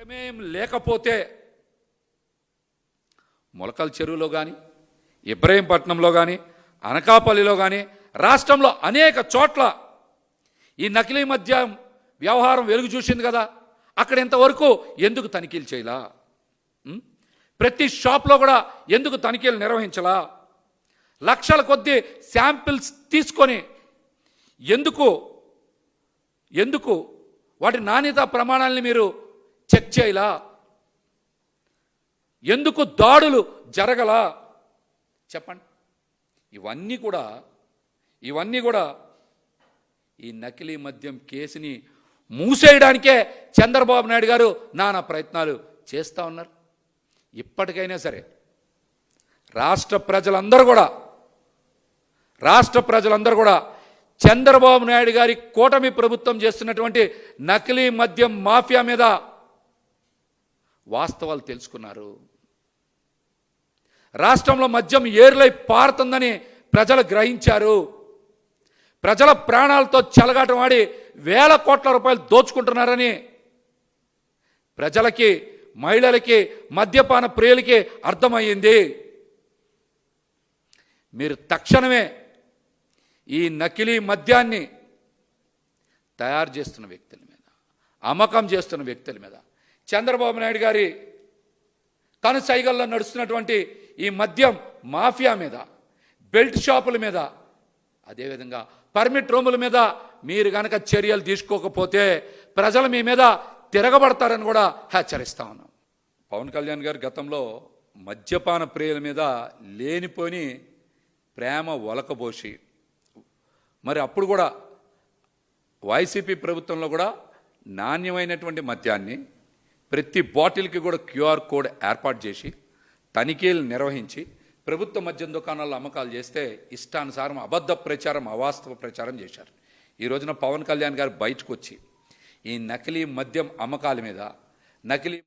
ప్రమేయం లేకపోతే మొలకల చెరువులో కానీ, ఇబ్రహీంపట్నంలో కానీ, అనకాపల్లిలో కానీ, రాష్ట్రంలో అనేక చోట్ల ఈ నకిలీ మద్యం వ్యవహారం వెలుగు చూసింది కదా. అక్కడ ఇంతవరకు ఎందుకు తనిఖీలు చేయాలా? ప్రతి షాప్లో కూడా ఎందుకు తనిఖీలు నిర్వహించాలా? లక్షల కొద్దీ శాంపిల్స్ తీసుకొని ఎందుకు వాటి నాణ్యత ప్రమాణాలని మీరు చెక్ చేయాలా? ఎందుకు దాడులు జరగలా? చెప్పండి. ఇవన్నీ కూడా ఈ నకిలీ మద్యం కేసుని మూసేయడానికే చంద్రబాబు నాయుడు గారు నానా ప్రయత్నాలు చేస్తూ ఉన్నారు. ఇప్పటికైనా సరే రాష్ట్ర ప్రజలందరూ కూడా చంద్రబాబు నాయుడు గారి కూటమి ప్రభుత్వం చేస్తున్నటువంటి నకిలీ మద్యం మాఫియా మీద వాస్తవాలు తెలుసుకున్నారు. రాష్ట్రంలో మద్యం ఏరులై పారుతుందని ప్రజలు గ్రహించారు. ప్రజల ప్రాణాలతో చెలగాటం ఆడి వేల కోట్ల రూపాయలు దోచుకుంటున్నారని ప్రజలకి, మహిళలకి, మద్యపాన ప్రియులకి అర్థమయ్యింది. మీరు తక్షణమే ఈ నకిలీ మద్యాన్ని తయారు చేస్తున్న వ్యక్తుల మీద, అమ్మకం చేస్తున్న వ్యక్తుల మీద, చంద్రబాబు నాయుడు గారి కనుసైగల్లో నడుస్తున్నటువంటి ఈ మద్యం మాఫియా మీద, బెల్ట్ షాపుల మీద, అదేవిధంగా పర్మిట్ రూముల మీద మీరు కనుక చర్యలు తీసుకోకపోతే ప్రజలు మీ మీద తిరగబడతారని కూడా హెచ్చరిస్తా ఉన్నాం. పవన్ కళ్యాణ్ గారు గతంలో మద్యపాన ప్రియుల మీద లేనిపోని ప్రేమ ఒలకబోసి, మరి అప్పుడు కూడా వైసీపీ ప్రభుత్వంలో కూడా నాణ్యమైనటువంటి మద్యాన్ని ప్రతి బాటిల్కి కూడా QR కోడ్ ఏర్పాటు చేసి తనిఖీలు నిర్వహించి ప్రభుత్వ మద్యం దుకాణాల్లో అమ్మకాలు చేస్తే ఇష్టానుసారం అబద్ధ ప్రచారం, అవాస్తవ ప్రచారం చేశారు. ఈ రోజున పవన్ కళ్యాణ్ గారు బయటకు వచ్చి ఈ నకిలీ మద్యం అమ్మకాల మీద, నకిలీ